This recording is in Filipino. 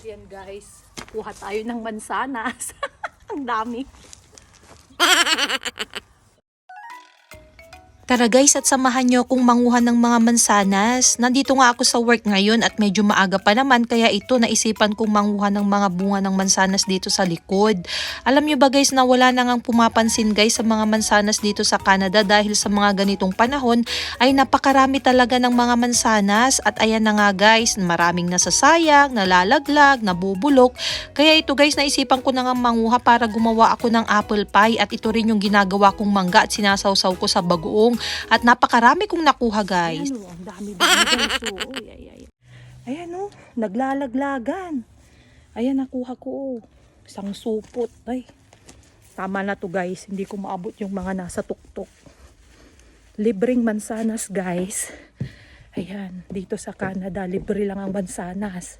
Yan guys, kuha tayo ng mansanas. Ang dami. Tara guys at samahan nyo akong manguha ng mga mansanas. Nandito nga ako sa work ngayon at medyo maaga pa naman kaya ito naisipan kong manguha ng mga bunga ng mansanas dito sa likod. Alam nyo ba guys na wala na ngang pumapansin guys sa mga mansanas dito sa Canada dahil sa mga ganitong panahon ay napakarami talaga ng mga mansanas at ayan na nga guys, maraming nasasayang, nalalaglag, nabubulok. Kaya ito guys naisipan ko na nga manguha para gumawa ako ng apple pie at ito rin yung ginagawa kong mangga at sinasawsaw ko sa bagoong. At napakarami kong nakuha guys. Ayan o, ang dami-dami guys. Oh. Ayan o, naglalaglagan. Ayan, nakuha ko o. Isang supot. Ay, tama na to guys. Hindi ko maabot yung mga nasa tuktok. Libreng mansanas guys. Ayan, dito sa Canada, libre lang ang mansanas.